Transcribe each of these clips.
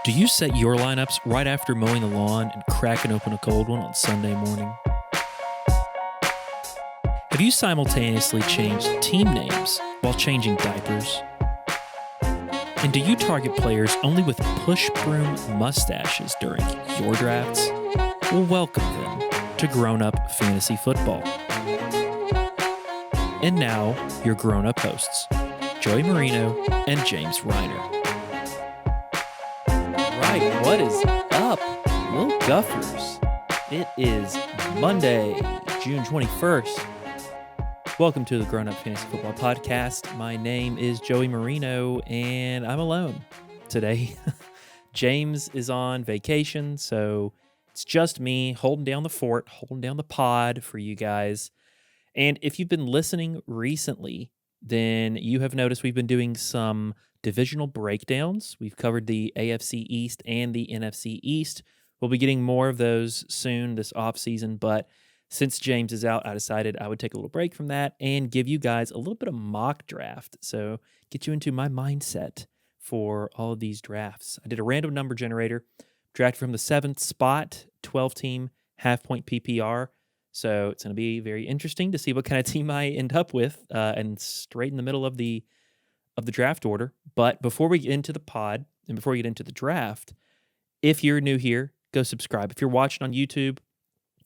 Do you set your lineups right after mowing the lawn and cracking open a cold one on Sunday morning? Have you simultaneously changed team names while changing diapers? And do you target players only with push broom mustaches during your drafts? Well, welcome then to Grown Up Fantasy Football. And now, your grown-up hosts, Joey Marino and James Reiner. Right, what is up, little guffers? It is Monday, June 21st. Welcome to the Grown Up Fantasy Football Podcast. My name is Joey Marino, and I'm alone today. James is on vacation, so it's just me holding down the fort, holding down the pod for you guys. And if you've been listening recently, then you have noticed we've been doing some divisional breakdowns. We've covered the AFC East and the NFC East. We'll be getting more of those soon this offseason, but since James is out, I decided I would take a little break from that and give you guys a little bit of mock draft. So get you into my mindset for all of these drafts. I did a random number generator, drafted from the 7th spot, 12-team half-point PPR. So it's going to be very interesting to see what kind of team I end up with, and straight in the middle of the draft order. But before we get into the pod and before we get into the draft, if you're new here, go subscribe. If you're watching on YouTube,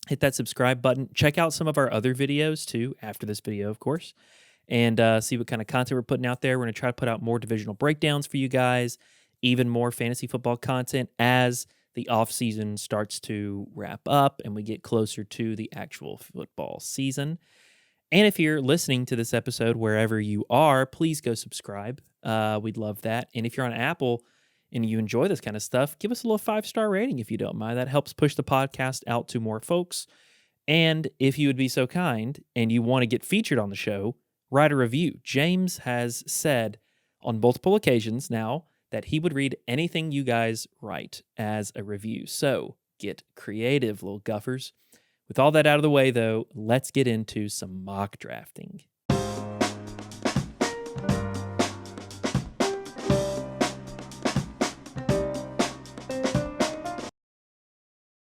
hit that subscribe button. Check out some of our other videos too, after this video, of course, and see what kind of content we're putting out there. We're going to try to put out more divisional breakdowns for you guys, even more fantasy football content as the offseason starts to wrap up and we get closer to the actual football season. And if you're listening to this episode wherever you are, please go subscribe. We'd love that. And if you're on Apple and you enjoy this kind of stuff, give us a little 5-star rating if you don't mind. That helps push the podcast out to more folks. And if you would be so kind and you want to get featured on the show, write a review. James has said on multiple occasions now that he would read anything you guys write as a review. So get creative, little guffers. With all that out of the way, though, let's get into some mock drafting.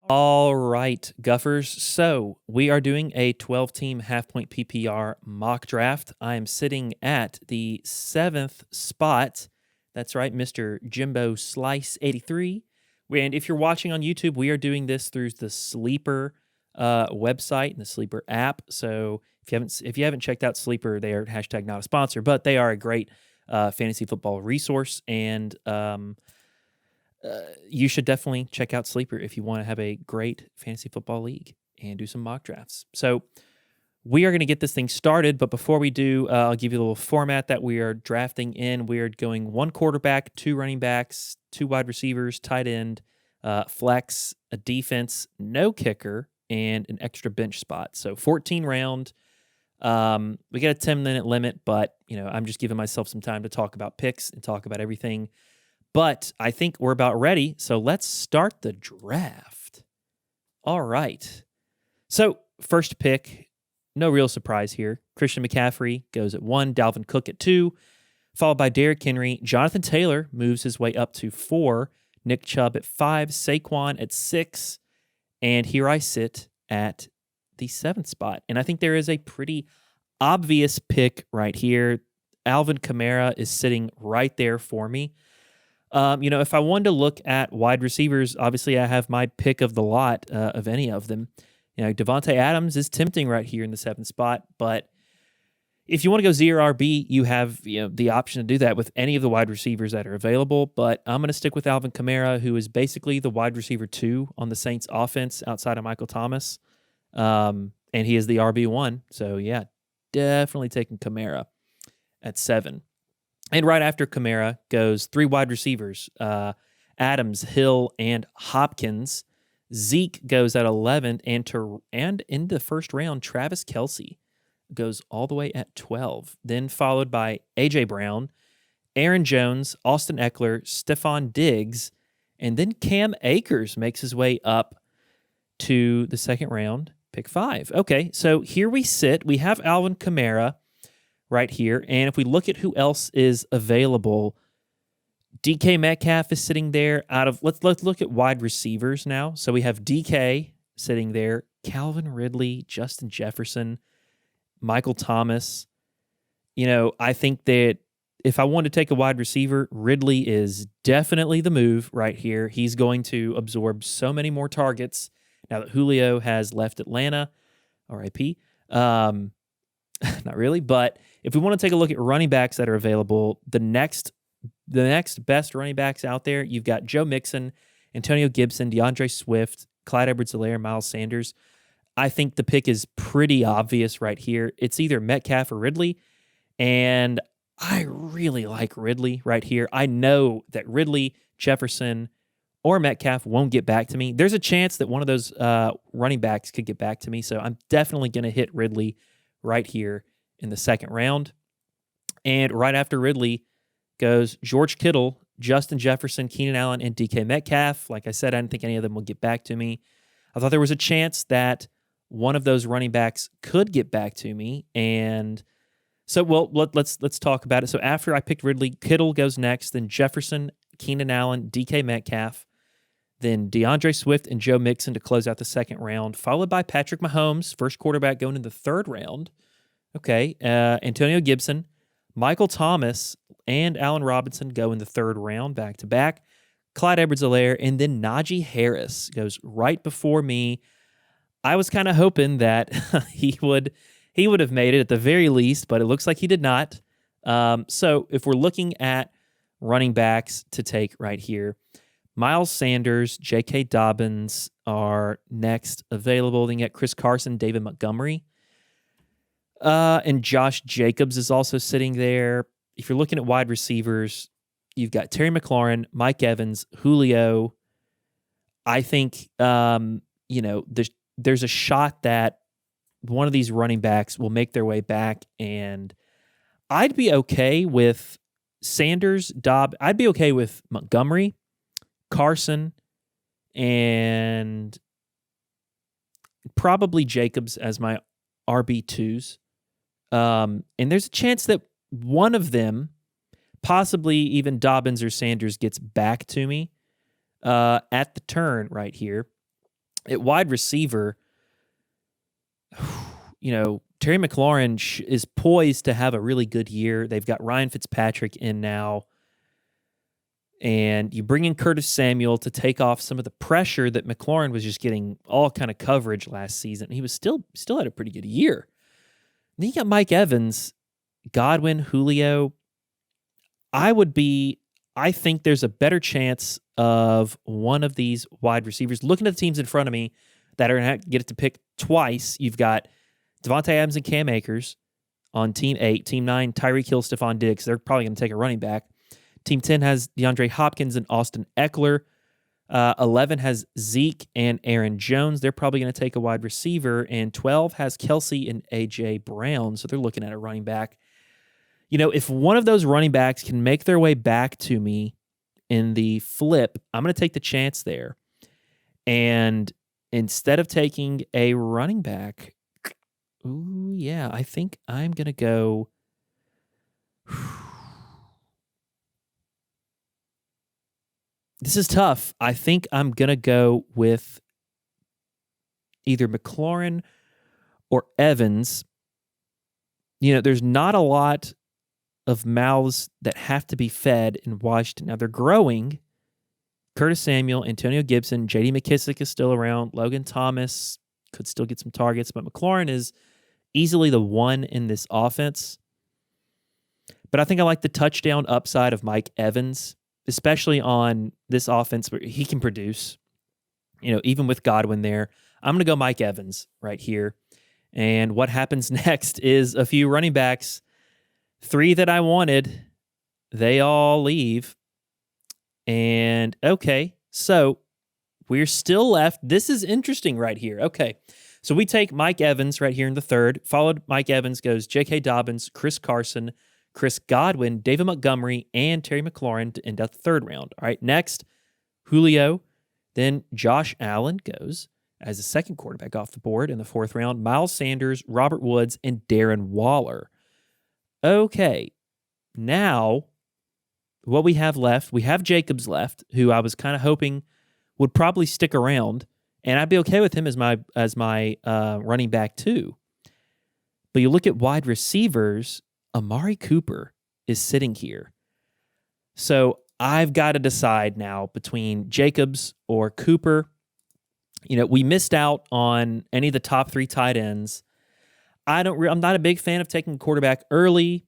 All right, guffers. So we are doing a 12-team half-point PPR mock draft. I am sitting at the 7th spot. That's right, Mr. Jimbo Slice 83. And if you're watching on YouTube, we are doing this through the Sleeper website and the Sleeper app. So if you haven't checked out Sleeper, they are hashtag not a sponsor, but they are a great fantasy football resource, and you should definitely check out Sleeper if you want to have a great fantasy football league and do some mock drafts. So we are going to get this thing started, but before we do, I'll give you a little format that we are drafting in. We are going 1 quarterback, 2 running backs, 2 wide receivers, tight end, flex, a defense, no kicker, and an extra bench spot. So 14 round. We got a 10-minute limit, but I'm just giving myself some time to talk about picks and talk about everything. But I think we're about ready, so let's start the draft. All right. So first pick. No real surprise here. Christian McCaffrey goes at 1, Dalvin Cook at 2, followed by Derrick Henry. Jonathan Taylor moves his way up to 4, Nick Chubb at 5, Saquon at 6, and here I sit at the 7th spot. And I think there is a pretty obvious pick right here. Alvin Kamara is sitting right there for me. If I wanted to look at wide receivers, obviously I have my pick of the lot of any of them. Davante Adams is tempting right here in the 7th spot, but if you want to go Z or RB, you have the option to do that with any of the wide receivers that are available, but I'm going to stick with Alvin Kamara, who is basically the wide receiver 2 on the Saints offense outside of Michael Thomas, and he is the RB1, so yeah, definitely taking Kamara at 7. And right after Kamara goes 3 wide receivers, Adams, Hill, and Hopkins. Zeke goes at 11, and in the first round, Travis Kelce goes all the way at 12. Then followed by A.J. Brown, Aaron Jones, Austin Eckler, Stephon Diggs, and then Cam Akers makes his way up to the 2nd round, pick 5. Okay, so here we sit. We have Alvin Kamara right here, and if we look at who else is available, DK Metcalf is sitting there. Let's look at wide receivers now. So we have DK sitting there, Calvin Ridley, Justin Jefferson, Michael Thomas. I think that if I want to take a wide receiver, Ridley is definitely the move right here. He's going to absorb so many more targets now that Julio has left Atlanta. RIP. Not really, but if we want to take a look at running backs that are available, the next best running backs out there, you've got Joe Mixon, Antonio Gibson, DeAndre Swift, Clyde Edwards-Helaire, Miles Sanders. I think the pick is pretty obvious right here. It's either Metcalf or Ridley, and I really like Ridley right here. I know that Ridley, Jefferson, or Metcalf won't get back to me. There's a chance that one of those running backs could get back to me, so I'm definitely going to hit Ridley right here in the second round. And right after Ridley goes George Kittle, Justin Jefferson, Keenan Allen, and DK Metcalf. Like I said, I didn't think any of them would get back to me. I thought there was a chance that one of those running backs could get back to me, and so, let's talk about it. So after I picked Ridley, Kittle goes next, then Jefferson, Keenan Allen, DK Metcalf, then DeAndre Swift and Joe Mixon to close out the second round, followed by Patrick Mahomes, first quarterback going in the third round. Okay, Antonio Gibson, Michael Thomas, and Allen Robinson go in the third round back-to-back. Clyde Edwards-Helaire, and then Najee Harris goes right before me. I was kind of hoping that he would have made it at the very least, but it looks like he did not. So if we're looking at running backs to take right here, Miles Sanders, J.K. Dobbins are next available. Then you get Chris Carson, David Montgomery. And Josh Jacobs is also sitting there. If you're looking at wide receivers, you've got Terry McLaurin, Mike Evans, Julio. I think, there's a shot that one of these running backs will make their way back, and I'd be okay with Sanders, I'd be okay with Montgomery, Carson, and probably Jacobs as my RB2s. And there's a chance that one of them, possibly even Dobbins or Sanders, gets back to me at the turn right here. At wide receiver, Terry McLaurin is poised to have a really good year. They've got Ryan Fitzpatrick in now. And you bring in Curtis Samuel to take off some of the pressure that McLaurin was just getting all kind of coverage last season. He was still had a pretty good year. And then you got Mike Evans, Godwin, Julio. I think there's a better chance of one of these wide receivers. Looking at the teams in front of me that are going to get to pick twice, you've got Devontae Adams and Cam Akers on Team 8. Team 9, Tyreek Hill, Stephon Diggs. They're probably going to take a running back. Team 10 has DeAndre Hopkins and Austin Eckler. 11 has Zeke and Aaron Jones. They're probably going to take a wide receiver. And 12 has Kelsey and A.J. Brown. So they're looking at a running back. If one of those running backs can make their way back to me in the flip, I'm going to take the chance there. And instead of taking a running back, I think I'm going to go. This is tough. I think I'm going to go with either McLaurin or Evans. There's not a lot of mouths that have to be fed in Washington. Now, they're growing. Curtis Samuel, Antonio Gibson, J.D. McKissick is still around. Logan Thomas could still get some targets, but McLaurin is easily the one in this offense. But I think I like the touchdown upside of Mike Evans, especially on this offense where he can produce, even with Godwin there. I'm going to go Mike Evans right here. And what happens next is a few running backs, 3 that I wanted, they all leave. And okay, so we're still left. This is interesting right here. Okay, so we take Mike Evans right here in the third. Followed Mike Evans goes J.K. Dobbins, Chris Carson, Chris Godwin, David Montgomery, and Terry McLaurin to end up the third round. All right, next, Julio. Then Josh Allen goes as the second quarterback off the board in the fourth round. Miles Sanders, Robert Woods, and Darren Waller. Okay, now what we have left, we have Jacobs left, who I was kind of hoping would probably stick around, and I'd be okay with him as my running back too. But you look at wide receivers, Amari Cooper is sitting here. So I've got to decide now between Jacobs or Cooper. We missed out on any of the top 3 tight ends. I'm not a big fan of taking quarterback early.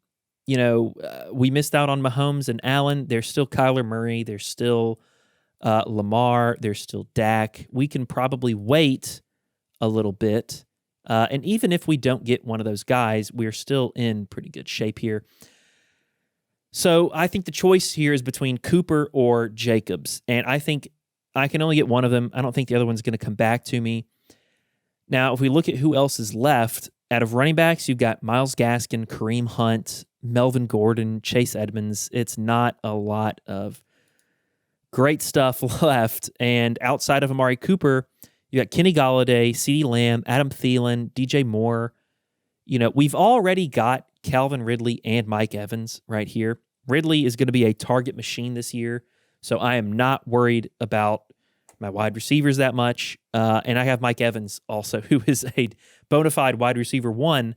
We missed out on Mahomes and Allen. There's still Kyler Murray. There's still Lamar. There's still Dak. We can probably wait a little bit. And even if we don't get one of those guys, we're still in pretty good shape here. So I think the choice here is between Cooper or Jacobs. And I think I can only get one of them. I don't think the other one's going to come back to me. Now, if we look at who else is left, out of running backs, you've got Myles Gaskin, Kareem Hunt, Melvin Gordon, Chase Edmonds. It's not a lot of great stuff left. And outside of Amari Cooper, you got Kenny Golladay, CeeDee Lamb, Adam Thielen, DJ Moore. We've already got Calvin Ridley and Mike Evans right here. Ridley is going to be a target machine this year, so I am not worried about my wide receivers that much. And I have Mike Evans also, who is a bona fide wide receiver 1.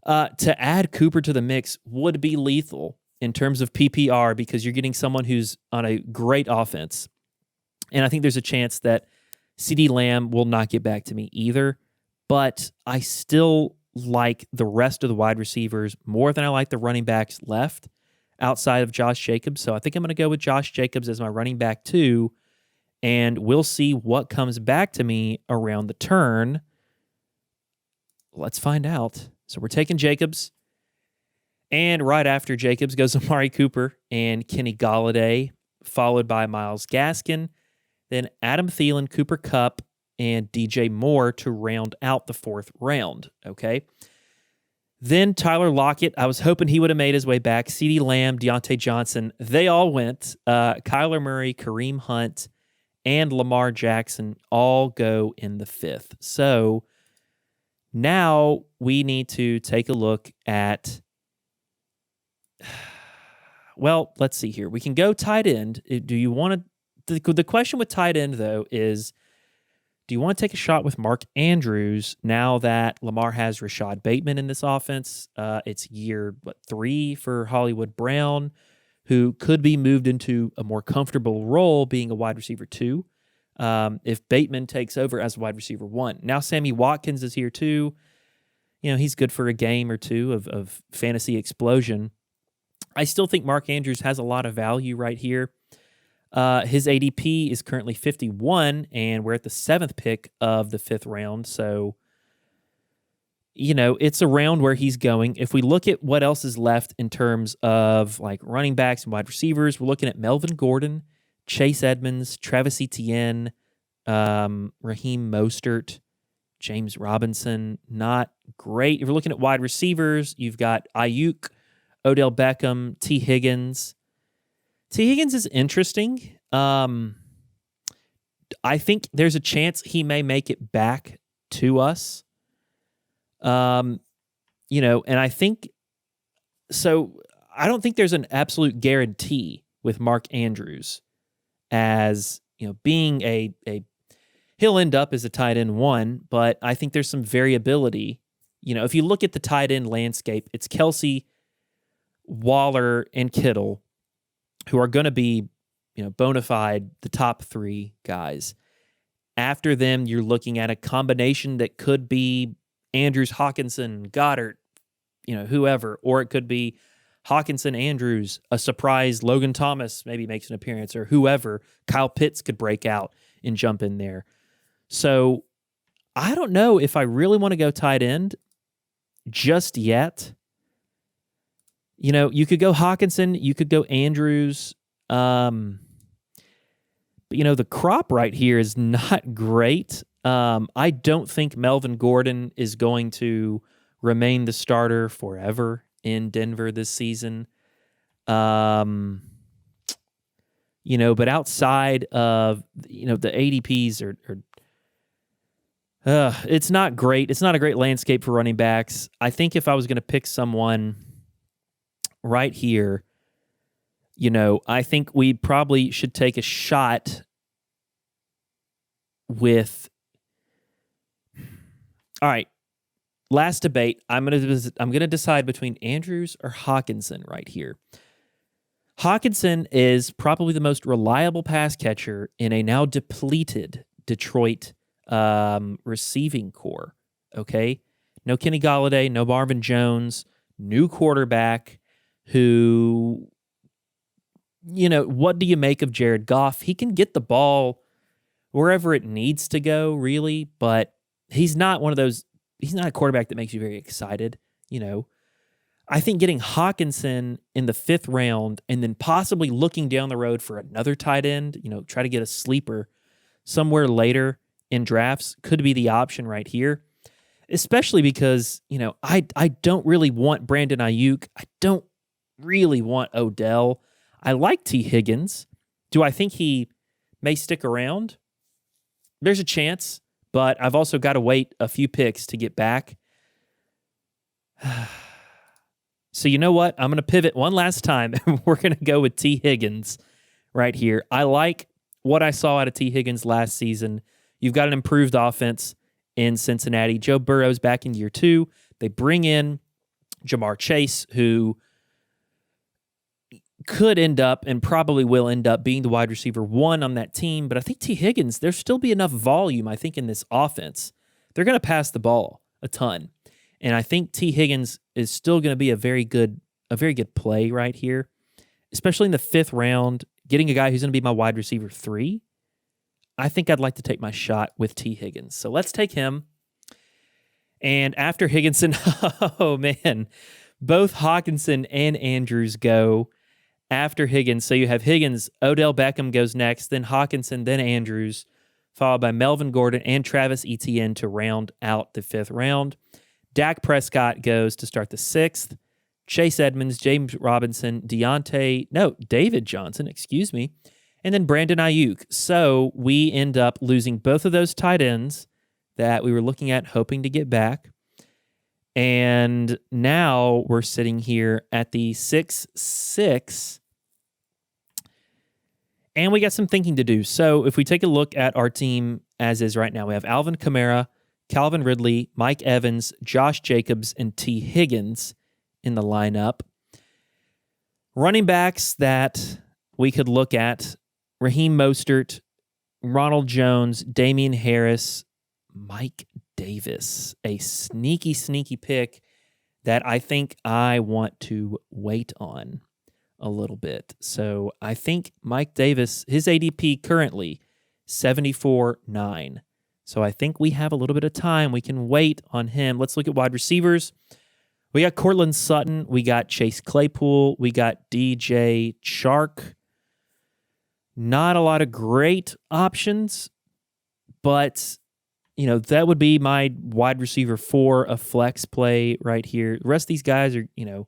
To add Cooper to the mix would be lethal in terms of PPR because you're getting someone who's on a great offense. And I think there's a chance that CeeDee Lamb will not get back to me either. But I still like the rest of the wide receivers more than I like the running backs left outside of Josh Jacobs. So I think I'm going to go with Josh Jacobs as my running back 2. And we'll see what comes back to me around the turn. Let's find out. So we're taking Jacobs. And right after Jacobs goes Amari Cooper and Kenny Golladay, followed by Myles Gaskin. Then Adam Thielen, Cooper Kupp, and DJ Moore to round out the 4th round. Okay. Then Tyler Lockett. I was hoping he would have made his way back. CeeDee Lamb, Deontay Johnson. They all went. Kyler Murray, Kareem Hunt, and Lamar Jackson all go in the 5th. So now we need to take a look at, well, let's see here. We can go tight end. Do you want to, the question with tight end, though, is do you want to take a shot with Mark Andrews now that Lamar has Rashad Bateman in this offense? It's year, 3 for Hollywood Brown, who could be moved into a more comfortable role being a wide receiver 2 if Bateman takes over as wide receiver 1. Now Sammy Watkins is here too. He's good for a game or two of fantasy explosion. I still think Mark Andrews has a lot of value right here. His ADP is currently 51, and we're at the 7th pick of the 5th round. So, it's a round where he's going. If we look at what else is left in terms of like running backs and wide receivers, we're looking at Melvin Gordon, Chase Edmonds, Travis Etienne, Raheem Mostert, James Robinson. Not great. If we're looking at wide receivers, you've got Ayuk, Odell Beckham, T. Higgins. T. Higgins is interesting. I think there's a chance he may make it back to us. And I think so. I don't think there's an absolute guarantee with Mark Andrews as being a he'll end up as a tight end 1, but I think there's some variability. If you look at the tight end landscape, it's Kelsey, Waller, and Kittle who are going to be, bona fide, the top 3 guys. After them, you're looking at a combination that could be Andrews, Hawkinson, Goddard, whoever, or it could be Hawkinson, Andrews, a surprise Logan Thomas maybe makes an appearance, or whoever. Kyle Pitts could break out and jump in there. So I don't know if I really want to go tight end just yet. You could go Hawkinson, you could go Andrews. But, the crop right here is not great. I don't think Melvin Gordon is going to remain the starter forever in Denver this season. But outside of, the ADPs are it's not great. It's not a great landscape for running backs. I think if I was going to pick someone right here, I think we probably should take a shot with. All right, last debate. I'm gonna decide between Andrews or Hawkinson right here. Hawkinson is probably the most reliable pass catcher in a now depleted Detroit receiving core. Okay, no Kenny Golladay, no Marvin Jones, new quarterback who. What do you make of Jared Goff? He can get the ball wherever it needs to go, really, but he's not one of those. He's not a quarterback that makes you very excited. I think getting Hawkinson in the 5th round and then possibly looking down the road for another tight end, try to get a sleeper somewhere later in drafts could be the option right here, especially because, I don't really want Brandon Ayuk. I don't really want Odell. I like T. Higgins. Do I think he may stick around? There's a chance, but I've also got to wait a few picks to get back. So you know what? I'm going to pivot one last time, and we're going to go with T. Higgins right here. I like what I saw out of T. Higgins last season. You've got an improved offense in Cincinnati. Joe Burrow's back in year 2. They bring in Jamar Chase, who could end up and probably will end up being the wide receiver 1 on that team. But I think T. Higgins, there'll still be enough volume, I think, in this offense. They're going to pass the ball a ton. And I think T. Higgins is still going to be a very good play right here, especially in the 5th round, getting a guy who's going to be my wide receiver 3. I think I'd like to take my shot with T. Higgins. So let's take him. And after Higginson, oh man, both Hawkinson and Andrews go after Higgins. So you have Higgins, Odell Beckham goes next, then Hawkinson, then Andrews, followed by Melvin Gordon and Travis Etienne to round out the 5th round. Dak Prescott goes to start the 6th. Chase Edmonds, James Robinson, David Johnson, and then Brandon Ayuk. So we end up losing both of those tight ends that we were looking at, hoping to get back. And now we're sitting here at the 6-6, and we got some thinking to do. So if we take a look at our team as is right now, we have Alvin Kamara, Calvin Ridley, Mike Evans, Josh Jacobs, and T. Higgins in the lineup. Running backs that we could look at: Raheem Mostert, Ronald Jones, Damian Harris, Mike Davis. A sneaky, sneaky pick that I think I want to wait on a little bit. So I think Mike Davis, his ADP currently 74.9. So I think we have a little bit of time. We can wait on him. Let's look at wide receivers. We got Cortland Sutton. We got Chase Claypool. We got DJ Chark. Not a lot of great options, but that would be my wide receiver 4, a flex play right here. The rest of these guys are, do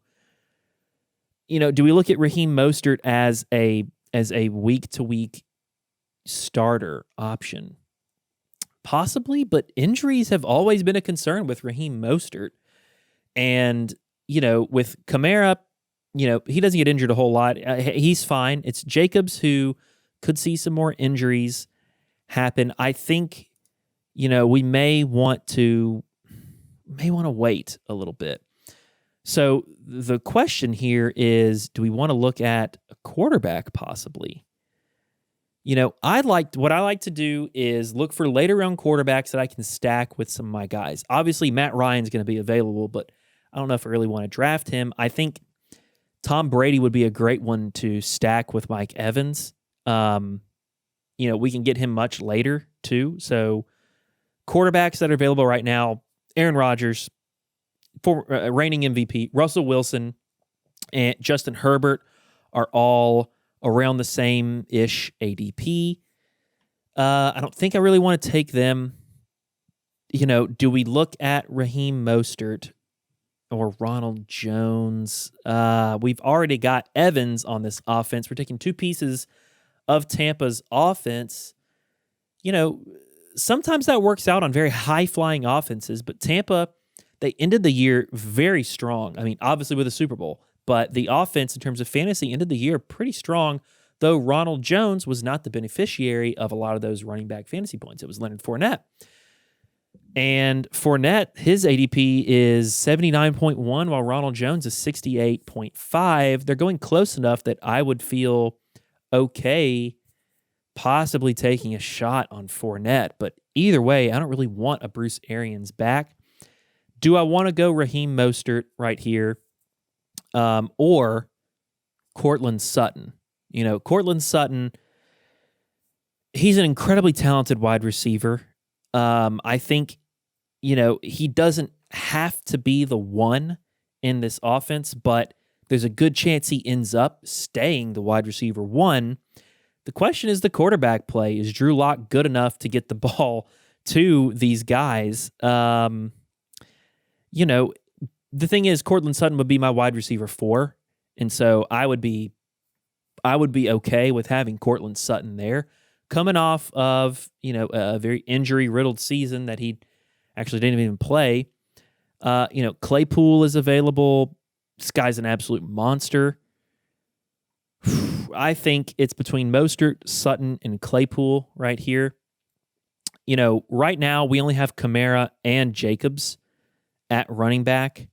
we look at Raheem Mostert as a week-to-week starter option? Possibly, but injuries have always been a concern with Raheem Mostert. And, with Kamara, he doesn't get injured a whole lot. He's fine. It's Jacobs who could see some more injuries happen. I think, we may want to wait a little bit. So the question here is, do we want to look at a quarterback possibly? What I like to do is look for later round quarterbacks that I can stack with some of my guys. Obviously, Matt Ryan's going to be available, but I don't know if I really want to draft him. I think Tom Brady would be a great one to stack with Mike Evans. We can get him much later too. So quarterbacks that are available right now: Aaron Rodgers, reigning MVP, Russell Wilson, and Justin Herbert are all around the same-ish ADP. I don't think I really want to take them. Do we look at Raheem Mostert or Ronald Jones? We've already got Evans on this offense. We're taking 2 pieces of Tampa's offense. Sometimes that works out on very high-flying offenses, but Tampa, they ended the year very strong. I mean, obviously with a Super Bowl, But the offense, in terms of fantasy, ended the year pretty strong, though Ronald Jones was not the beneficiary of a lot of those running back fantasy points. It was Leonard Fournette. And Fournette, his ADP is 79.1, while Ronald Jones is 68.5. They're going close enough that I would feel okay possibly taking a shot on Fournette. But either way, I don't really want a Bruce Arians back. Do I want to go Raheem Mostert right here or Courtland Sutton? Courtland Sutton, he's an incredibly talented wide receiver. I think, he doesn't have to be the one in this offense, but there's a good chance he ends up staying the wide receiver one. The question is the quarterback play. Is Drew Lock good enough to get the ball to these guys? The thing is, Courtland Sutton would be my wide receiver 4, and so I would be okay with having Courtland Sutton there, coming off of a very injury-riddled season that he actually didn't even play. Claypool is available. This guy's an absolute monster. I think it's between Mostert, Sutton, and Claypool right here. Right now we only have Kamara and Jacobs at running back.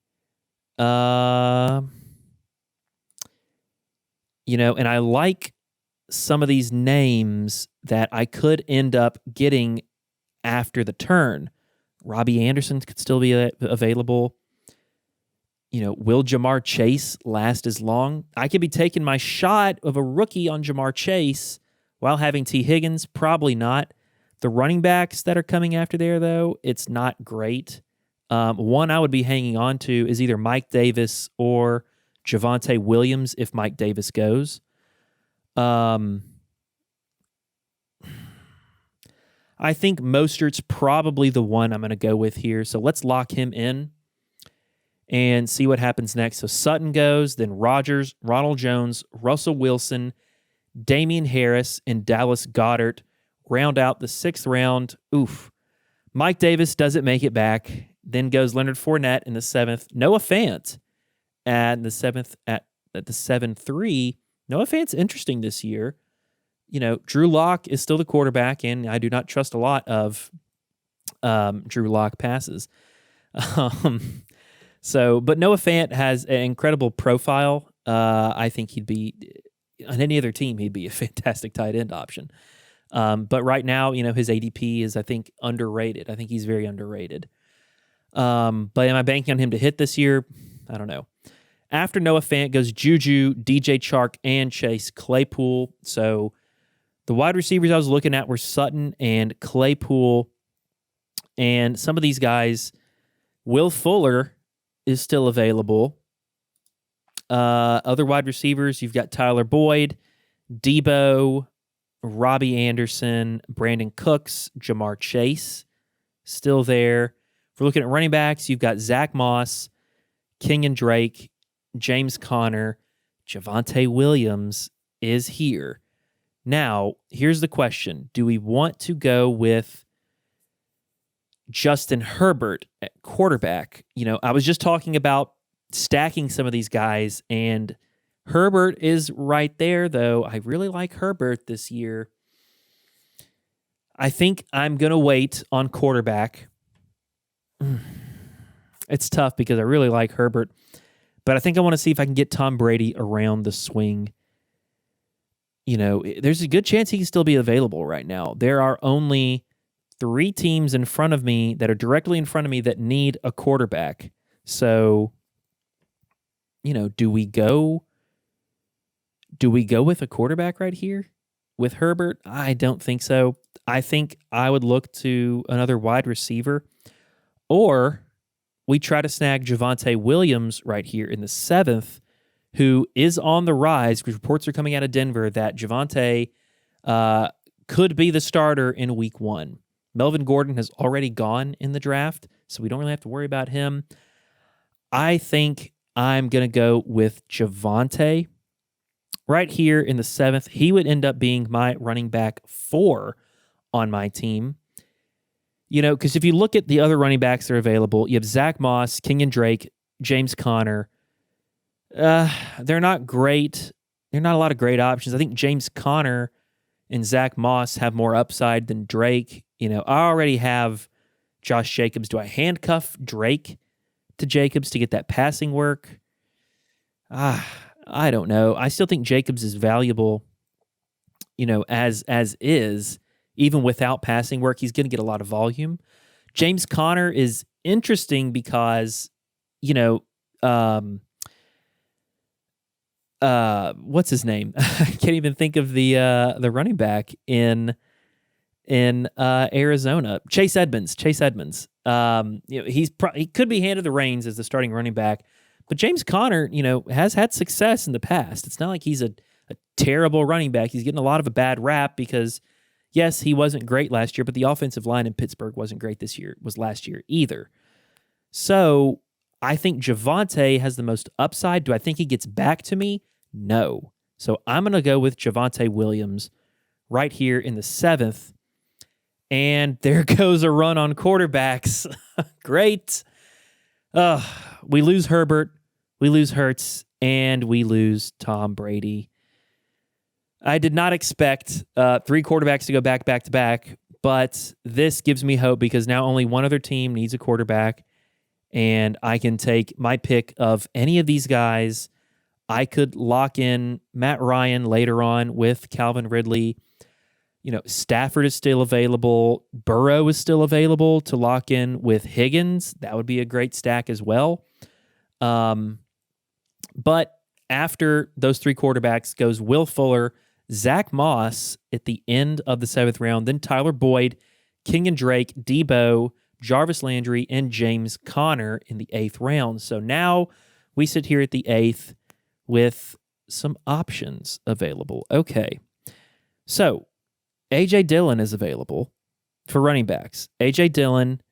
And I like some of these names that I could end up getting after the turn. Robbie Anderson could still be available. Will Jamar Chase last as long? I could be taking my shot of a rookie on Jamar Chase while having T. Higgins. Probably not. The running backs that are coming after there, though, it's not great. One I would be hanging on to is either Mike Davis or Javonte Williams if Mike Davis goes. I think Mostert's probably the one I'm going to go with here. So let's lock him in and see what happens next. So Sutton goes, then Rodgers, Ronald Jones, Russell Wilson, Damian Harris, and Dallas Goedert round out the 6th round. Oof. Mike Davis doesn't make it back. Then goes Leonard Fournette in the 7th. Noah Fant at the 7th at the 7-3. Noah Fant's interesting this year. Drew Lock is still the quarterback, and I do not trust a lot of Drew Lock passes. But Noah Fant has an incredible profile. I think he'd be, on any other team, he'd be a fantastic tight end option. But right now, his ADP is, I think, underrated. I think he's very underrated. But am I banking on him to hit this year? I don't know. After Noah Fant goes Juju, DJ Chark, and Chase Claypool. So the wide receivers I was looking at were Sutton and Claypool. And some of these guys, Will Fuller is still available. Other wide receivers, you've got Tyler Boyd, Debo, Robbie Anderson, Brandon Cooks, Jamar Chase, still there. If we're looking at running backs, you've got Zach Moss, Kenyon Drake, James Conner, Javonte Williams is here. Now, here's the question. Do we want to go with Justin Herbert at quarterback? I was just talking about stacking some of these guys, and Herbert is right there, though. I really like Herbert this year. I think I'm going to wait on quarterback. It's tough because I really like Herbert, but I think I want to see if I can get Tom Brady around the swing. There's a good chance he can still be available right now. There are only 3 teams in front of me that are directly in front of me that need a quarterback. So, do we go with a quarterback right here with Herbert? I don't think so. I think I would look to another wide receiver, or we try to snag Javonte Williams right here in the 7th, who is on the rise, because reports are coming out of Denver that Javonte could be the starter in week 1. Melvin Gordon has already gone in the draft, so we don't really have to worry about him. I think I'm going to go with Javonte right here in the 7th. He would end up being my running back 4 on my team. Because if you look at the other running backs that are available, you have Zach Moss, Kenyon Drake, James Conner, They're not great. There are not a lot of great options. I think James Conner and Zach Moss have more upside than Drake. I already have Josh Jacobs. Do I handcuff Drake to Jacobs to get that passing work? I don't know. I still think Jacobs is valuable, as is, even without passing work. He's going to get a lot of volume. James Conner is interesting because, what's his name? I can't even think of the running back in Arizona. Chase Edmonds. He could be handed the reins as the starting running back, but James Conner, has had success in the past. It's not like he's a terrible running back. He's getting a lot of a bad rap because, yes, he wasn't great last year, but the offensive line in Pittsburgh wasn't great last year either. So I think Javonte has the most upside. Do I think he gets back to me? No. So I'm going to go with Javonte Williams right here in the 7th. And there goes a run on quarterbacks. Great. We lose Herbert, we lose Hurts, and we lose Tom Brady. I did not expect 3 quarterbacks to go back to back, but this gives me hope because now only one other team needs a quarterback, and I can take my pick of any of these guys. I could lock in Matt Ryan later on with Calvin Ridley. Stafford is still available. Burrow is still available to lock in with Higgins. That would be a great stack as well. But after those 3 quarterbacks goes Will Fuller, Zach Moss at the end of the 7th round, then Tyler Boyd, Kenyon Drake, Debo, Jarvis Landry, and James Conner in the 8th round. So now we sit here at the 8th with some options available. Okay. So A.J. Dillon is available for running backs. A.J. Dillon,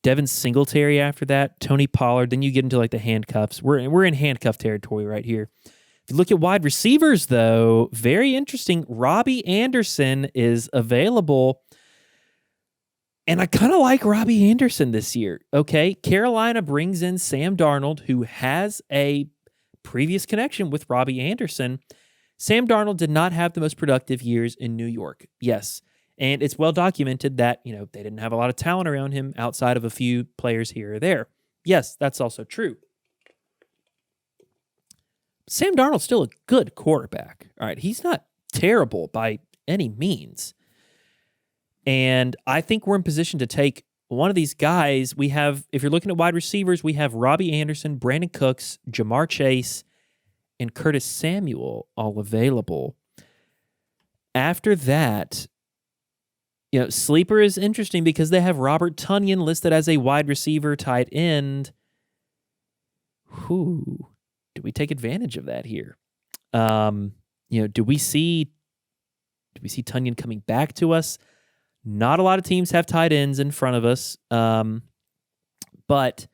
Devin Singletary after that, Tony Pollard. Then you get into like the handcuffs. We're in handcuff territory right here. If you look at wide receivers, though, very interesting. Robbie Anderson is available. And I kind of like Robbie Anderson this year. Okay, Carolina brings in Sam Darnold, who has a previous connection with Robbie Anderson. Sam Darnold did not have the most productive years in New York. Yes. And it's well documented that, they didn't have a lot of talent around him outside of a few players here or there. Yes, that's also true. Sam Darnold's still a good quarterback. All right. He's not terrible by any means. And I think we're in position to take one of these guys. We have, if you're looking at wide receivers, we have Robbie Anderson, Brandon Cooks, Jamar Chase, and Curtis Samuel all available. After that, sleeper is interesting because they have Robert Tonyan listed as a wide receiver, tight end. Who do we take advantage of that here? Do we see Tonyan coming back to us? Not a lot of teams have tight ends in front of us, but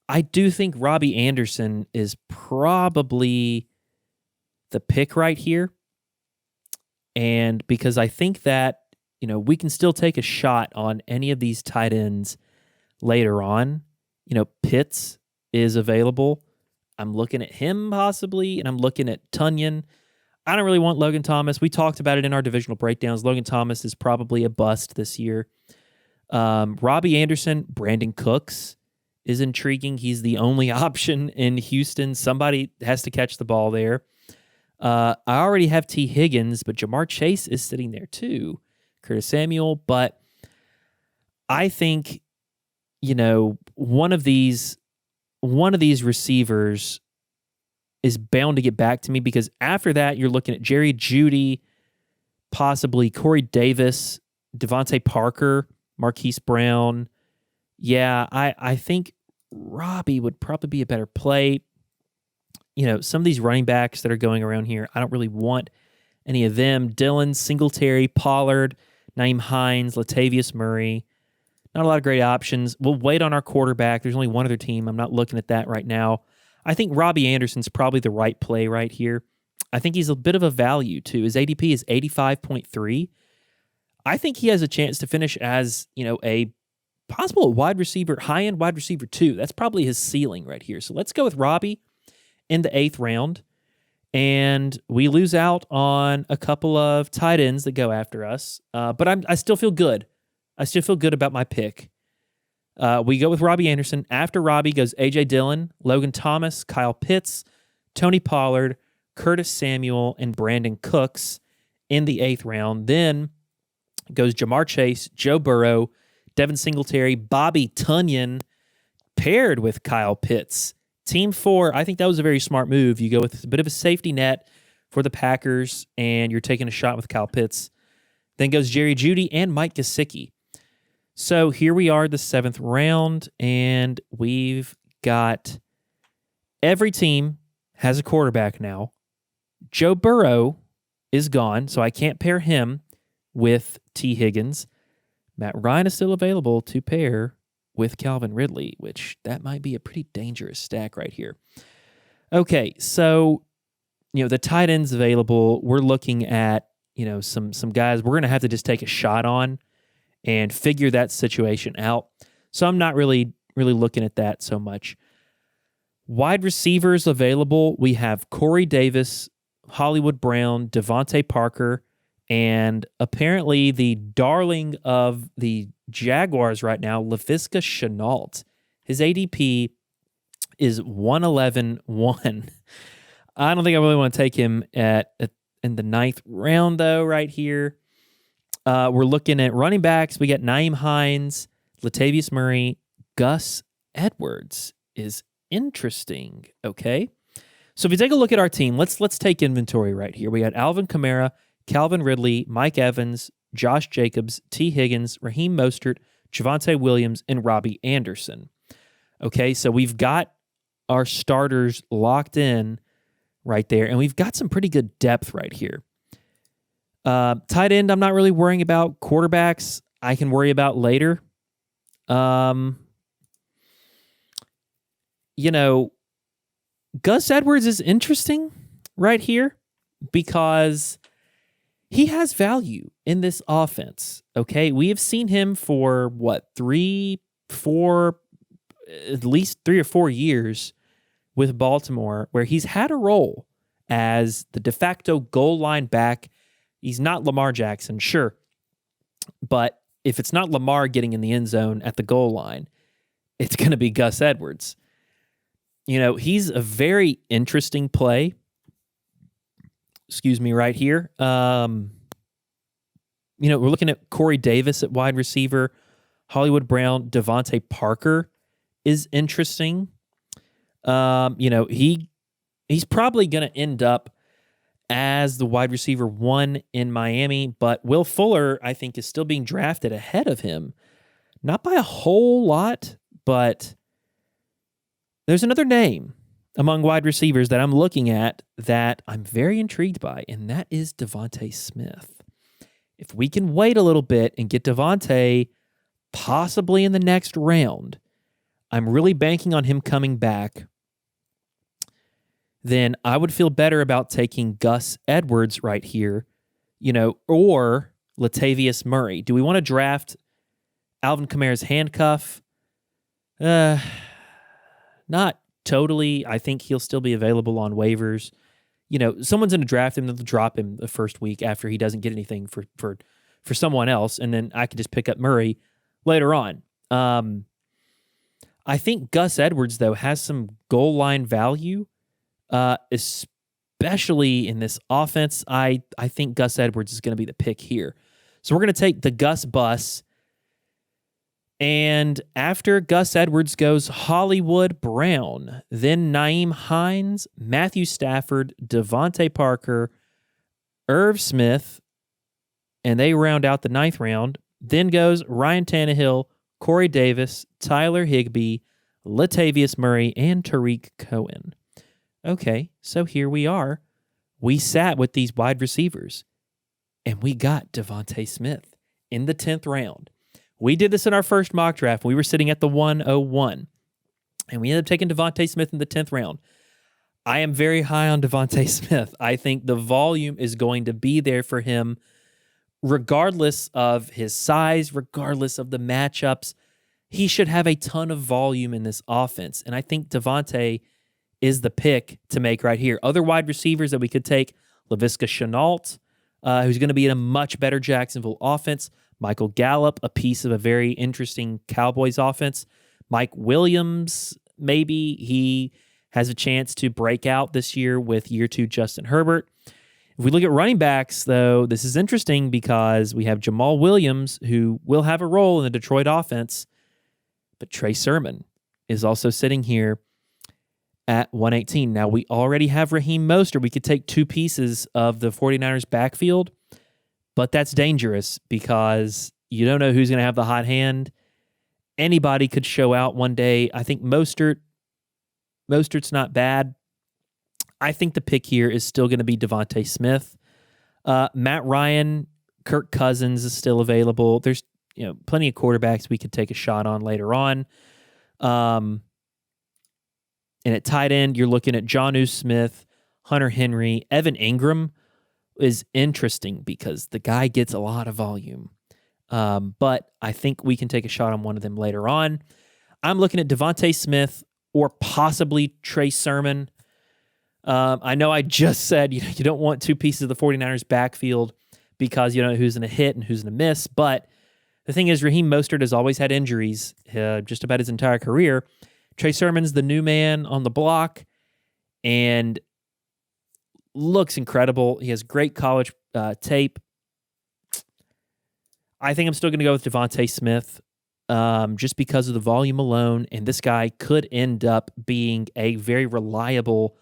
I do think Robbie Anderson is probably the pick right here. And because I think that, we can still take a shot on any of these tight ends later on. Pitts is available. I'm looking at him possibly, and I'm looking at Tonyan. I don't really want Logan Thomas. We talked about it in our divisional breakdowns. Logan Thomas is probably a bust this year. Robbie Anderson, Brandon Cooks is intriguing. He's the only option in Houston. Somebody has to catch the ball there. I already have T. Higgins, but Jamar Chase is sitting there too. Curtis Samuel, but I think, one of these receivers is bound to get back to me because after that, you're looking at Jerry Jeudy, possibly Corey Davis, Devontae Parker, Marquise Brown. Yeah, I think Robbie would probably be a better play. Some of these running backs that are going around here, I don't really want any of them. Dillon, Singletary, Pollard, Naeem Hines, Latavius Murray. Not a lot of great options. We'll wait on our quarterback. There's only one other team. I'm not looking at that right now. I think Robbie Anderson's probably the right play right here. I think he's a bit of a value, too. His ADP is 85.3. I think he has a chance to finish as, a possible wide receiver, high-end wide receiver, too. That's probably his ceiling right here. So let's go with Robbie. in the 8th round, and we lose out on a couple of tight ends that go after us. But I still feel good. I still feel good about my pick. We go with Robbie Anderson. After Robbie goes A.J. Dillon, Logan Thomas, Kyle Pitts, Tony Pollard, Curtis Samuel, and Brandon Cooks in the 8th round. Then goes Jamar Chase, Joe Burrow, Devin Singletary, Bobby Tunyon, paired with Kyle Pitts. Team 4, I think that was a very smart move. You go with a bit of a safety net for the Packers, and you're taking a shot with Kyle Pitts. Then goes Jerry Jeudy and Mike Gesicki. So here we are, the 7th round, and we've got every team has a quarterback now. Joe Burrow is gone, so I can't pair him with T. Higgins. Matt Ryan is still available to pair with Calvin Ridley, which that might be a pretty dangerous stack right here. Okay, so the tight ends available, we're looking at some guys we're going to have to just take a shot on and figure that situation out. So I'm not really looking at that so much. Wide receivers available, we have Corey Davis, Hollywood Brown, Devontae Parker, and apparently the darling of the Jaguars right now, Laviska Shenault. His ADP is 111-1. I don't think I really want to take him in the 9th round, though, right here. We're looking at running backs. We got Nyheim Hines, Latavius Murray, Gus Edwards is interesting, okay? So if you take a look at our team, let's take inventory right here. We got Alvin Kamara, Calvin Ridley, Mike Evans, Josh Jacobs, T. Higgins, Raheem Mostert, Javonte Williams, and Robbie Anderson. Okay, so we've got our starters locked in right there, and we've got some pretty good depth right here. Tight end, I'm not really worrying about. Quarterbacks, I can worry about later. Gus Edwards is interesting right here because he has value in this offense, okay? We have seen him for, at least 3 or 4 years with Baltimore, where he's had a role as the de facto goal line back. He's not Lamar Jackson, sure, but if it's not Lamar getting in the end zone at the goal line, it's going to be Gus Edwards. He's a very interesting play. Excuse me, right here. We're looking at Corey Davis at wide receiver. Hollywood Brown, Devontae Parker is interesting. He's probably going to end up as the wide receiver 1 in Miami, but Will Fuller, I think, is still being drafted ahead of him. Not by a whole lot, but there's another name among wide receivers that I'm looking at that I'm very intrigued by, and that is Devontae Smith. If we can wait a little bit and get Devontae possibly in the next round, I'm really banking on him coming back, then I would feel better about taking Gus Edwards right here, or Latavius Murray. Do we want to draft Alvin Kamara's handcuff? Not totally. I think he'll still be available on waivers. Someone's going to draft him, they'll drop him the first week after he doesn't get anything for someone else, and then I could just pick up Murray later on. I think Gus Edwards, though, has some goal line value, especially in this offense. I think Gus Edwards is going to be the pick here. So we're going to take the Gus bus. And after Gus Edwards goes Hollywood Brown, then Nyheim Hines, Matthew Stafford, Devontae Parker, Irv Smith, and they round out the 9th round. Then goes Ryan Tannehill, Corey Davis, Tyler Higbee, Latavius Murray, and Tariq Cohen. Okay, so here we are. We sat with these wide receivers, and we got Devontae Smith in the 10th round. We did this in our first mock draft. We were sitting at the 101, and we ended up taking Devontae Smith in the 10th round. I am very high on Devontae Smith. I think the volume is going to be there for him, regardless of his size, regardless of the matchups. He should have a ton of volume in this offense, and I think Devontae is the pick to make right here. Other wide receivers that we could take, Laviska Shenault, who's going to be in a much better Jacksonville offense. Michael Gallup, a piece of a very interesting Cowboys offense. Mike Williams, maybe he has a chance to break out this year with year 2 Justin Herbert. If we look at running backs, though, this is interesting because we have Jamal Williams, who will have a role in the Detroit offense, but Trey Sermon is also sitting here at 118. Now, we already have Raheem Mostert. We could take 2 pieces of the 49ers backfield, but that's dangerous because you don't know who's going to have the hot hand. Anybody could show out one day. I think Mostert's not bad. I think the pick here is still going to be Devontae Smith. Matt Ryan, Kirk Cousins is still available. There's plenty of quarterbacks we could take a shot on later on. And at tight end, you're looking at Jonnu Smith, Hunter Henry. Evan Ingram is interesting because the guy gets a lot of volume. But I think we can take a shot on one of them later on. I'm looking at Devontae Smith or possibly Trey Sermon. I know I just said you don't want 2 pieces of the 49ers backfield because you don't know who's going to hit and who's going to miss. But the thing is, Raheem Mostert has always had injuries just about his entire career. Trey Sermon's the new man on the block and looks incredible. He has great college tape. I think I'm still going to go with Devontae Smith just because of the volume alone, and this guy could end up being a very reliable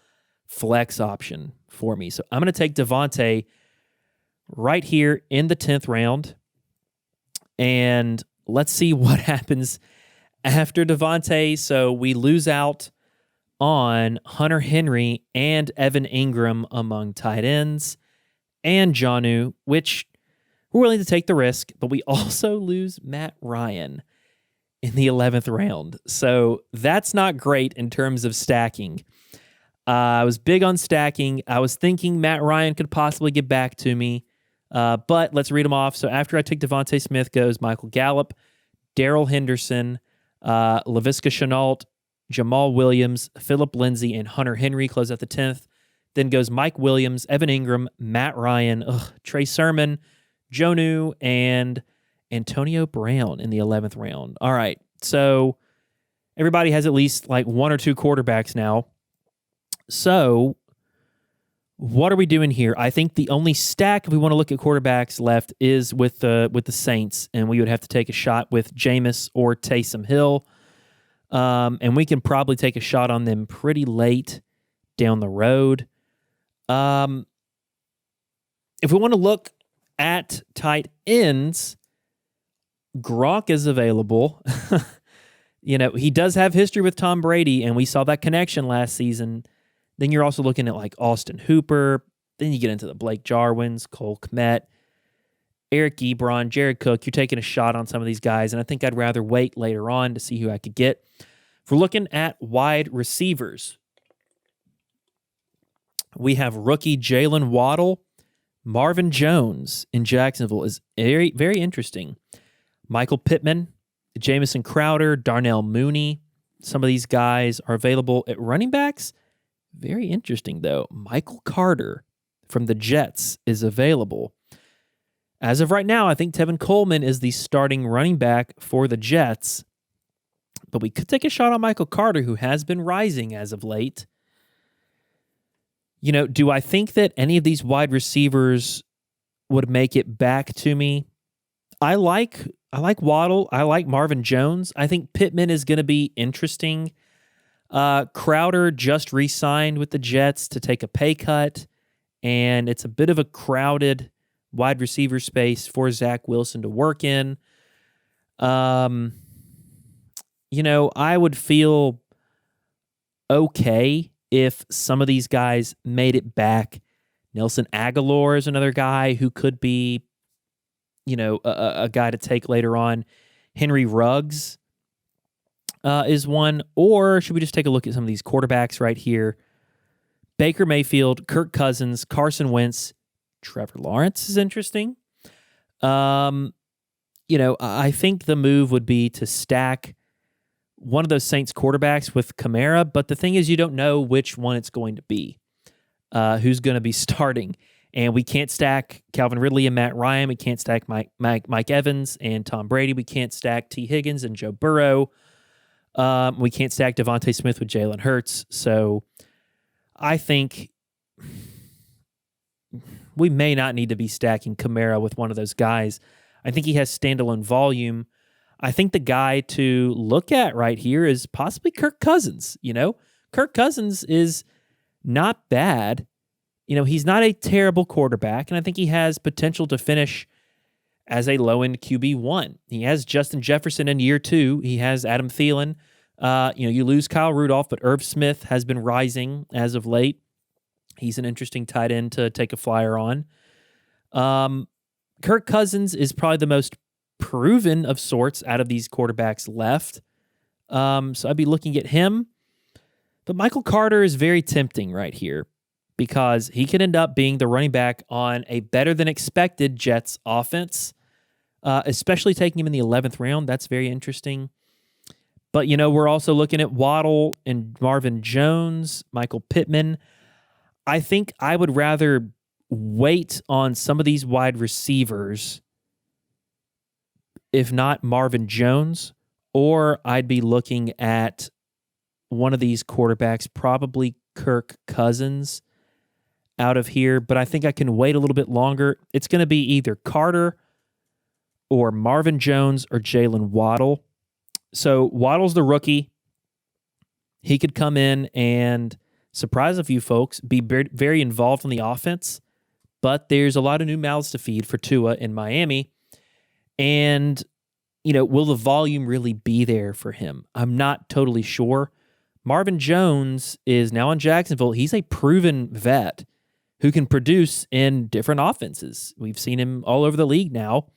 flex option for me. So I'm going to take Devontae right here in the 10th round, and let's see what happens after Devontae. So we lose out on Hunter Henry and Evan Ingram among tight ends and Jonnu, which we're willing to take the risk, but we also lose Matt Ryan in the 11th round. So that's not great in terms of stacking. I was big on stacking. I was thinking Matt Ryan could possibly get back to me, but let's read them off. So after I take Devontae Smith goes Michael Gallup, Darrell Henderson, Laviska Shenault, Jamal Williams, Phillip Lindsay, and Hunter Henry close out the 10th. Then goes Mike Williams, Evan Ingram, Matt Ryan, Trey Sermon, Jonnu, and Antonio Brown in the 11th round. All right, so everybody has at least like 1 or 2 quarterbacks now. So what are we doing here? I think the only stack, if we want to look at quarterbacks left, is with the Saints, and we would have to take a shot with Jameis or Taysom Hill. And we can probably take a shot on them pretty late down the road. If we want to look at tight ends, Gronk is available. He does have history with Tom Brady, and we saw that connection last season. Then you're also looking at like Austin Hooper. Then you get into the Blake Jarwins, Cole Kmet, Eric Ebron, Jared Cook. You're taking a shot on some of these guys, and I think I'd rather wait later on to see who I could get. If we're looking at wide receivers, we have rookie Jalen Waddle. Marvin Jones in Jacksonville is very, very interesting. Michael Pittman, Jamison Crowder, Darnell Mooney. Some of these guys are available at running backs. Very interesting, though. Michael Carter from the Jets is available. As of right now, I think Tevin Coleman is the starting running back for the Jets. But we could take a shot on Michael Carter, who has been rising as of late. Do I think that any of these wide receivers would make it back to me? I like Waddle. I like Marvin Jones. I think Pittman is going to be interesting. Crowder just re-signed with the Jets to take a pay cut, and it's a bit of a crowded wide receiver space for Zach Wilson to work in. I would feel okay if some of these guys made it back. Nelson Aguilar is another guy who could be, a guy to take later on. Henry Ruggs is one. Or should we just take a look at some of these quarterbacks right here? Baker Mayfield, Kirk Cousins, Carson Wentz, Trevor Lawrence is interesting. I think the move would be to stack one of those Saints quarterbacks with Kamara, but the thing is you don't know which one it's going to be, who's going to be starting. And we can't stack Calvin Ridley and Matt Ryan. We can't stack Mike Evans and Tom Brady. We can't stack T. Higgins and Joe Burrow. We can't stack Devontae Smith with Jalen Hurts. So I think we may not need to be stacking Kamara with one of those guys. I think he has standalone volume. I think the guy to look at right here is possibly Kirk Cousins. Kirk Cousins is not bad. He's not a terrible quarterback, and I think he has potential to finish as a low-end QB1. He has Justin Jefferson in year 2. He has Adam Thielen. You lose Kyle Rudolph, but Irv Smith has been rising as of late. He's an interesting tight end to take a flyer on. Kirk Cousins is probably the most proven of sorts out of these quarterbacks left. So I'd be looking at him. But Michael Carter is very tempting right here because he could end up being the running back on a better-than-expected Jets offense, especially taking him in the 11th round. That's very interesting. But, we're also looking at Waddle and Marvin Jones, Michael Pittman. I think I would rather wait on some of these wide receivers, if not Marvin Jones, or I'd be looking at one of these quarterbacks, probably Kirk Cousins out of here, but I think I can wait a little bit longer. It's going to be either Carter or Marvin Jones or Jalen Waddle. So Waddle's the rookie. He could come in and surprise a few folks, be very involved in the offense, but there's a lot of new mouths to feed for Tua in Miami. And, will the volume really be there for him? I'm not totally sure. Marvin Jones is now in Jacksonville. He's a proven vet who can produce in different offenses. We've seen him all over the league now.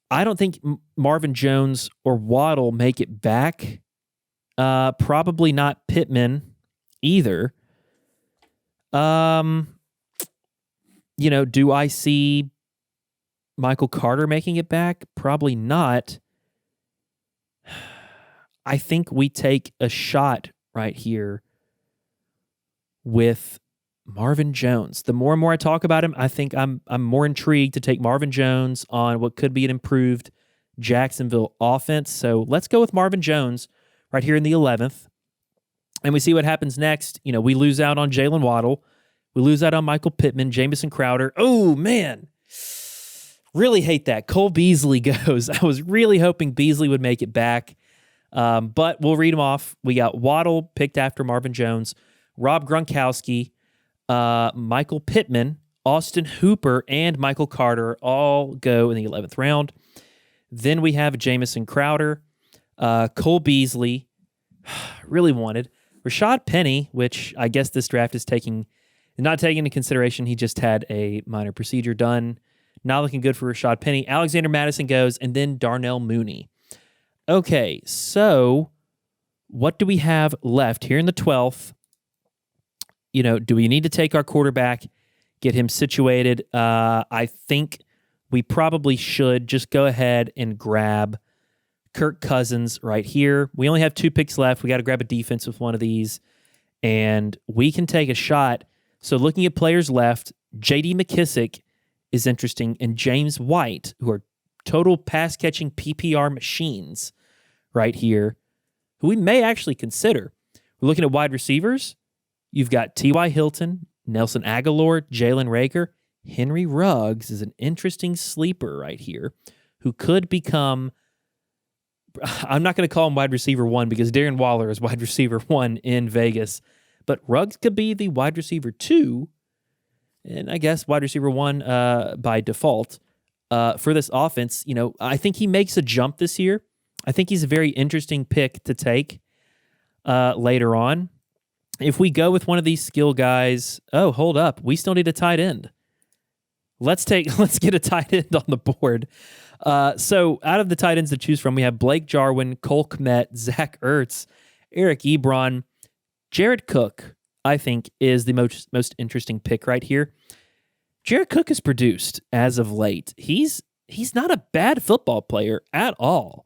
I don't think Marvin Jones or Waddle make it back. Probably not Pittman either. Do I see Michael Carter making it back? Probably not. I think we take a shot right here with Marvin Jones. The more and more I talk about him, I think I'm more intrigued to take Marvin Jones on what could be an improved Jacksonville offense. So let's go with Marvin Jones right here in the 11th. And we see what happens next. We lose out on Jalen Waddle. We lose out on Michael Pittman, Jamison Crowder. Oh, man. Really hate that. Cole Beasley goes. I was really hoping Beasley would make it back. But we'll read them off. We got Waddle picked after Marvin Jones, Rob Gronkowski, Michael Pittman, Austin Hooper, and Michael Carter all go in the 11th round. Then we have Jamison Crowder, Cole Beasley, really wanted, Rashad Penny, which I guess this draft is not taking into consideration. He just had a minor procedure done. Not looking good for Rashad Penny. Alexander Madison goes, and then Darnell Mooney. Okay, so what do we have left here in the 12th? Do we need to take our quarterback, get him situated? I think we probably should just go ahead and grab Kirk Cousins right here. We only have 2 picks left. We got to grab a defense with one of these, and we can take a shot. So looking at players left, J.D. McKissick is interesting, and James White, who are total pass-catching PPR machines right here, who we may actually consider. We're looking at wide receivers. You've got T.Y. Hilton, Nelson Aguilar, Jalen Reagor. Henry Ruggs is an interesting sleeper right here who could become, I'm not going to call him wide receiver 1 because Darren Waller is wide receiver 1 in Vegas, but Ruggs could be the wide receiver 2, and I guess wide receiver 1 by default for this offense. I think he makes a jump this year. I think he's a very interesting pick to take later on. If we go with one of these skill guys, hold up, we still need a tight end. Let's get a tight end on the board. So out of the tight ends to choose from, we have Blake Jarwin, Cole Kmet, Zach Ertz, Eric Ebron, Jared Cook. I think is the most interesting pick right here. Jared Cook has produced as of late. He's not a bad football player at all.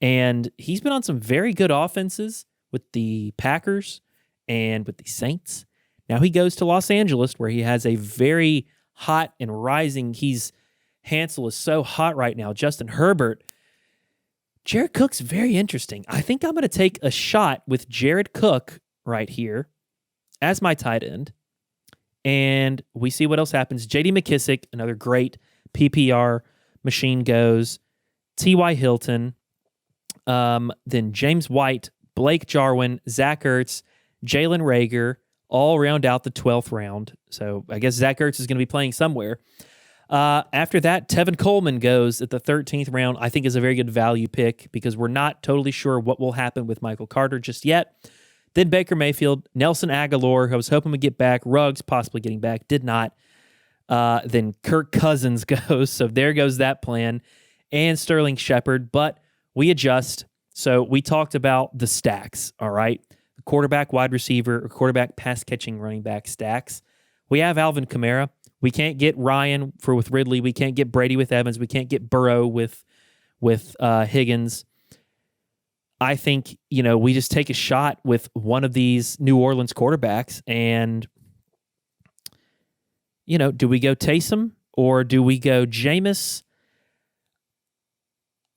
And he's been on some very good offenses with the Packers and with the Saints. Now he goes to Los Angeles, where he has a very hot and rising. Hansel is so hot right now. Justin Herbert. Jared Cook's very interesting. I think I'm going to take a shot with Jared Cook right here as my tight end. And we see what else happens. J.D. McKissick, another great PPR machine, goes. T.Y. Hilton. Then James White, Blake Jarwin, Zach Ertz, Jalen Reagor, all round out the 12th round. So I guess Zach Ertz is going to be playing somewhere. After that, Tevin Coleman goes at the 13th round. I think is a very good value pick because we're not totally sure what will happen with Michael Carter just yet. Then Baker Mayfield, Nelson Aguilar, who I was hoping would get back, Ruggs possibly getting back, did not. Then Kirk Cousins goes, so there goes that plan, and Sterling Shepard, but we adjust. So we talked about the stacks, all right? The quarterback, wide receiver, or quarterback, pass-catching running back stacks. We have Alvin Kamara. We can't get Ryan with Ridley. We can't get Brady with Evans. We can't get Burrow with Higgins. I think, we just take a shot with one of these New Orleans quarterbacks and, do we go Taysom or do we go Jameis?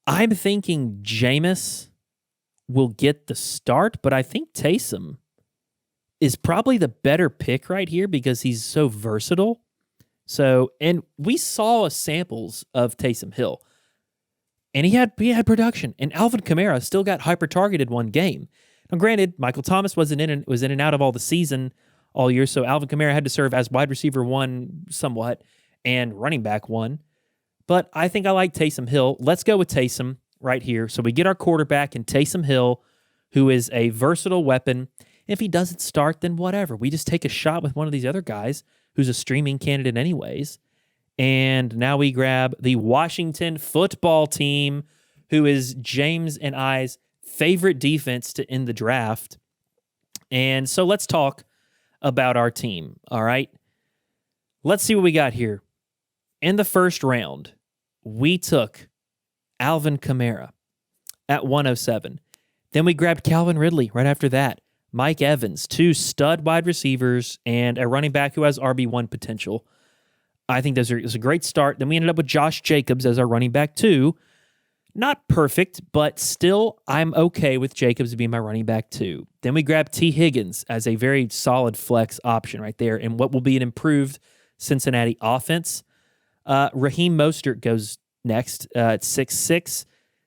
I'm thinking Jameis will get the start, but I think Taysom is probably the better pick right here because he's so versatile. So, and we saw samples of Taysom Hill, and he had production. And Alvin Kamara still got hyper-targeted one game. Now, granted, Michael Thomas was in and out of all the season all year, so Alvin Kamara had to serve as wide receiver one somewhat and running back one. But I think I like Taysom Hill. Let's go with Taysom right here. So we get our quarterback in Taysom Hill, who is a versatile weapon. If he doesn't start, then whatever. We just take a shot with one of these other guys who's a streaming candidate anyways. And now we grab the Washington football team, who is James and I's favorite defense to end the draft. And so let's talk about our team, all right? Let's see what we got here. In the first round, we took Alvin Kamara at 107. Then we grabbed Calvin Ridley right after that. Mike Evans, two stud wide receivers, and a running back who has RB1 potential. I think those is a great start. Then we ended up with Josh Jacobs as our running back too. Not perfect, but still I'm okay with Jacobs being my running back too. Then we grabbed T. Higgins as a very solid flex option right there in what will be an improved Cincinnati offense. Raheem Mostert goes next at 6'6".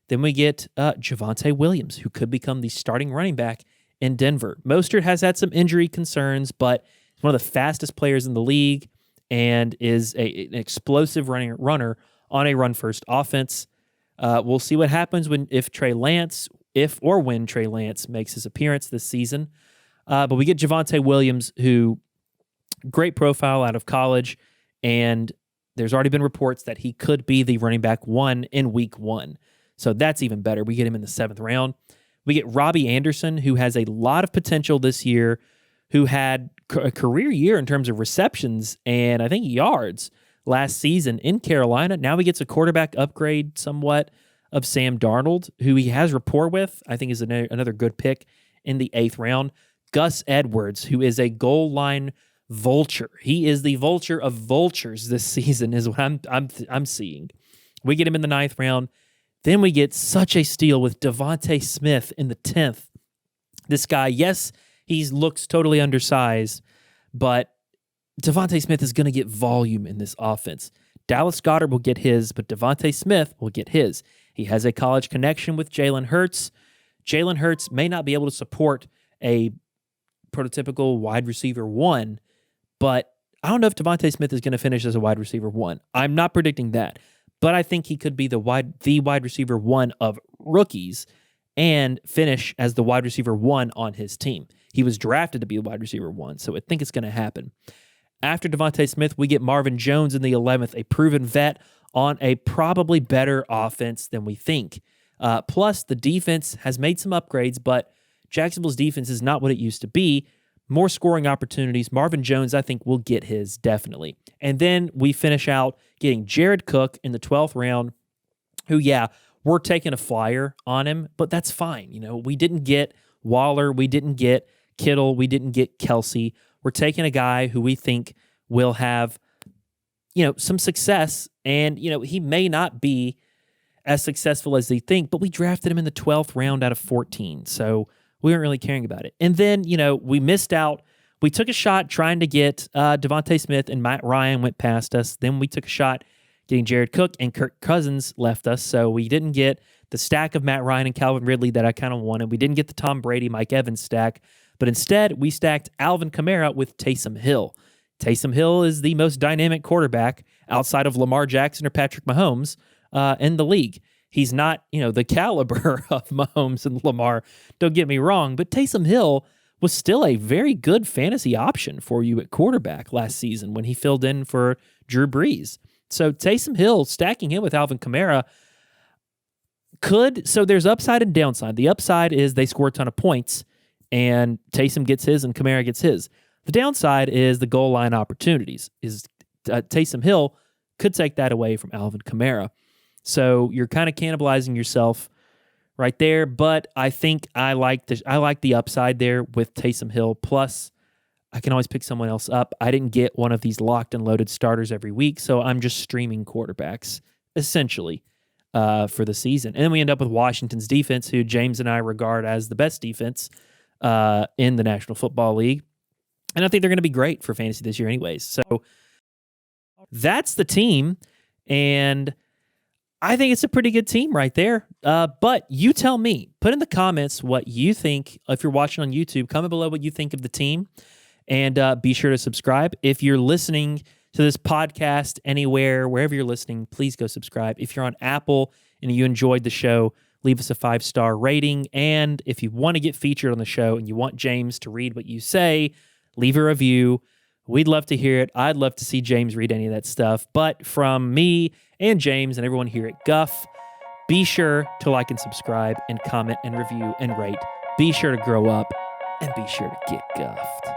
Then we get Javonte Williams, who could become the starting running back in Denver. Mostert has had some injury concerns, but he's one of the fastest players in the league and is an explosive runner on a run-first offense. We'll see what happens when Trey Lance makes his appearance this season. But we get Javonte Williams, who great profile out of college, and there's already been reports that he could be the running back one in week one. So that's even better. We get him in the 7th round. We get Robbie Anderson, who has a lot of potential this year, who had a career year in terms of receptions and I think yards last season in Carolina. Now he gets a quarterback upgrade somewhat of Sam Darnold, who he has rapport with. I think is another good pick in the 8th round. Gus Edwards, who is a goal line vulture. He is the vulture of vultures this season is what I'm seeing. We get him in the 9th round. Then we get such a steal with Devontae Smith in the 10th. This guy, yes, he looks totally undersized, but Devontae Smith is going to get volume in this offense. Dallas Goedert will get his, but Devontae Smith will get his. He has a college connection with Jalen Hurts. Jalen Hurts may not be able to support a prototypical wide receiver one, but I don't know if Devontae Smith is going to finish as a wide receiver one. I'm not predicting that. But I think he could be the wide receiver one of rookies and finish as the wide receiver one on his team. He was drafted to be a wide receiver one, so I think it's going to happen. After Devontae Smith, we get Marvin Jones in the 11th, a proven vet on a probably better offense than we think. Plus, the defense has made some upgrades, but Jacksonville's defense is not what it used to be. More scoring opportunities. Marvin Jones, I think, will get his, definitely. And then we finish out getting Jared Cook in the 12th round, who, we're taking a flyer on him, but that's fine. We didn't get Waller. We didn't get Kittle. We didn't get Kelsey. We're taking a guy who we think will have, some success. And, he may not be as successful as they think, but we drafted him in the 12th round out of 14. So we weren't really caring about it. And then, we missed out. We took a shot trying to get Devontae Smith, and Matt Ryan went past us. Then we took a shot getting Jared Cook, and Kirk Cousins left us. So we didn't get the stack of Matt Ryan and Calvin Ridley that I kind of wanted. We didn't get the Tom Brady, Mike Evans stack, but instead we stacked Alvin Kamara with Taysom Hill. Taysom Hill is the most dynamic quarterback outside of Lamar Jackson or Patrick Mahomes in the league. He's not, the caliber of Mahomes and Lamar, don't get me wrong, but Taysom Hill was still a very good fantasy option for you at quarterback last season when he filled in for Drew Brees. So Taysom Hill, stacking him with Alvin Kamara, so there's upside and downside. The upside is they score a ton of points, and Taysom gets his and Kamara gets his. The downside is the goal line opportunities. Taysom Hill could take that away from Alvin Kamara. So you're kind of cannibalizing yourself right there, but I think I like the upside there with Taysom Hill. Plus, I can always pick someone else up. I didn't get one of these locked and loaded starters every week, so I'm just streaming quarterbacks, essentially, for the season. And then we end up with Washington's defense, who James and I regard as the best defense in the National Football League. And I think they're going to be great for fantasy this year anyways. So that's the team, and I think it's a pretty good team right there. But you tell me. Put in the comments what you think. If you're watching on YouTube, comment below what you think of the team. And be sure to subscribe. If you're listening to this podcast anywhere, wherever you're listening, please go subscribe. If you're on Apple and you enjoyed the show, leave us a 5-star rating. And if you want to get featured on the show and you want James to read what you say, leave a review. We'd love to hear it. I'd love to see James read any of that stuff. But from me and James and everyone here at GUFF, be sure to like and subscribe and comment and review and rate. Be sure to grow up and be sure to get guffed.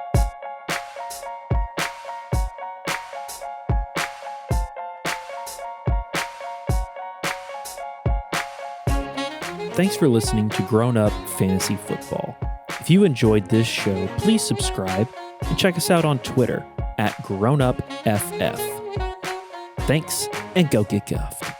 Thanks for listening to Grown Up Fantasy Football. If you enjoyed this show, please subscribe and check us out on Twitter @GrownUpFF. Thanks, and go get guffed.